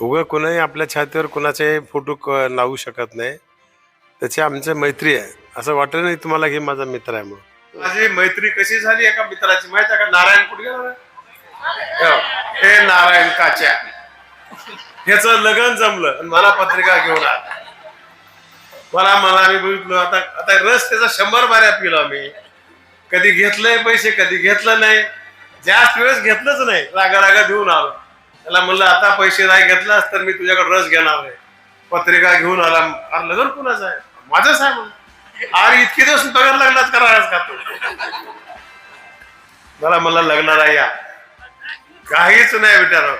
उगा कोणाही आपल्या छातीवर कोणाचे फोटो लावू शकत नाही. त्याची आमची मैत्री आहे. असं वाटत नाही तुम्हाला की माझा मित्र आहे म्हणून. माझी मैत्री कशी झाली एका मित्राची माहिती आहे का? नारायण कुठे गेला? हे नारायण काच्या ह्याच लगन जमलं आणि मला पत्रिका घेऊन आला. मला मी बघितलं आता रस त्याचा 100 बाऱ्या पिलो मी. कधी घेतलंय पैसे, कधी घेतलं नाही. जास्त वेळेस घेतलंच नाही. रागा देऊन आलो. त्याला म्हणलं आता पैसे नाही घेतलास तर मी तुझ्याकडे रस घेणार आहे. पत्रिका घेऊन आला. अरे लग्न कुणाचं आहे? माझंच आहे म्हणून. अरे इतके दिवस बघायला लागलाच करायलाच का तू? मला म्हणलं लग्नाला या. काहीच नाही विचार.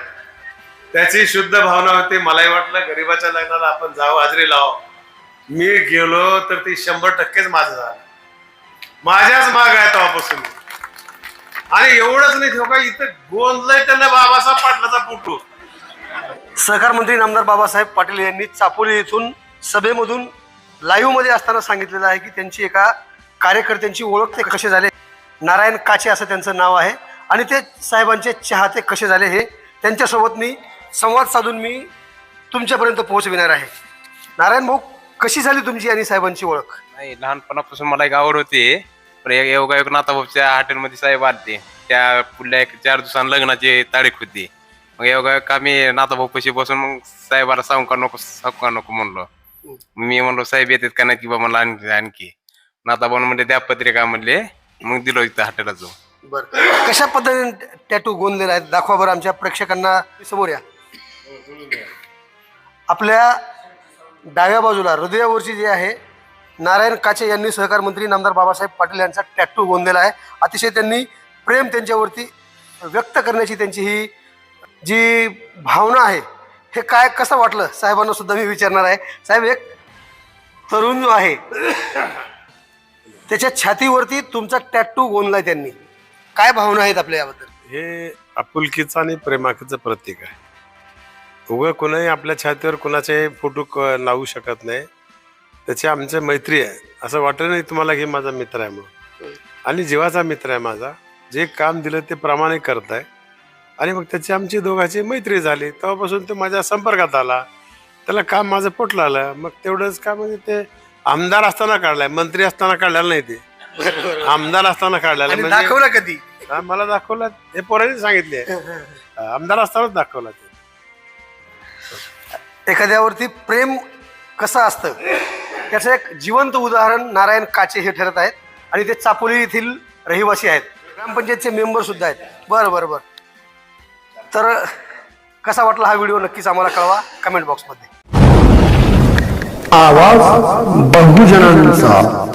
त्याची शुद्ध भावना होती. मलाही वाटलं गरीबाच्या लग्नाला आपण जावं, हाजरी लाव. मी गेलो तर ती 100%च माझं झालं. माझ्याच माग आहे तेव्हापासून. आणि एवढंच नाही ठेव का इथं गोंधळय त्यांना बाबासाहेब पाटलाचा फोटो. सहकार मंत्री नामदार बाबासाहेब पाटील यांनी चापोली येथून सभेमधून लाईव्ह मध्ये असताना सांगितलेलं आहे की त्यांची एका कार्यकर्त्यांची ओळख ते कसे झाले. नारायण काचे असं त्यांचं नाव आहे आणि ते साहेबांचे चाहते कसे झाले हे त्यांच्यासोबत मी संवाद साधून मी तुमच्यापर्यंत पोहोचविणार आहे. नारायण भाऊ, कशी झाली तुमची आणि साहेबांची ओळख? नाही, लहानपणापासून मला एक आवड होती. पण योगायोग नाताभाऊच्या हॉटेलमध्ये साहेब आलते. त्या पुढल्या 4 दिवसांनी लग्नाची तारीख होती. मग योगायोग आम्ही नाताभाऊपाशी बसून मग साहेबाला सांगू नको म्हणलो. मी म्हणलो साहेब येतात का नाही की बाबा मला आणखी. नाताभाऊ म्हणले द्या पत्रिका म्हणले. मग दिलो इथं हॉटेलला जाऊ. बरं, कशा पद्धतीने टॅटू गोंदलेला आहे दाखवा बरं आमच्या प्रेक्षकांना. समोर या. आपल्या डाव्या बाजूला हृदयावरची जी आहे नारायण काचे यांनी सहकार मंत्री नामदार बाबासाहेब पाटील यांचा टॅटू गोंदलेला आहे. अतिशय त्यांनी प्रेम त्यांच्यावरती व्यक्त करण्याची त्यांची ही जी भावना आहे हे काय कसं वाटलं साहेबांना सुद्धा मी विचारणार आहे. साहेब, एक तरुण जो आहे त्याच्या छातीवरती तुमचा टॅटू गोंदलाय त्यांनी, काय भावना आहेत आपल्या याबद्दल? हे आपुलकीचं आणि प्रेमाचं प्रतीक आहे. उगा कोणाही आपल्या छातीवर कोणाचे फोटो लावू शकत नाही. त्याची आमची मैत्री आहे. असं वाटत नाही तुम्हाला की माझा मित्र आहे म्हणून. आणि जीवाचा मित्र आहे माझा. जे काम दिलं ते प्रामाणिक करत आहे. आणि मग त्याची आमची दोघांची मैत्री झाली. तेव्हापासून तो माझ्या संपर्कात आला. त्याला काम माझं पटलं आलं. मग तेवढंच काम म्हणजे ते आमदार असताना काढलाय, मंत्री असताना काढलेलं नाही. ते आमदार असताना काढलेलं म्हणजे दाखवला कधी? मला दाखवला. हे पोरांनी सांगितले. आमदार असतानाच दाखवला. ते एखाद्यावरती प्रेम कसं असतं त्याचं एक जिवंत उदाहरण नारायण काचे हे ठरत आहेत. आणि ते चापोली येथील रहिवासी आहेत, ग्रामपंचायतचे मेंबर सुद्धा आहेत. बरं बरं बरं. तर कसा वाटला हा व्हिडिओ नक्कीच आम्हाला कळवा कमेंट बॉक्समध्ये. आवाज बहुजनांचा.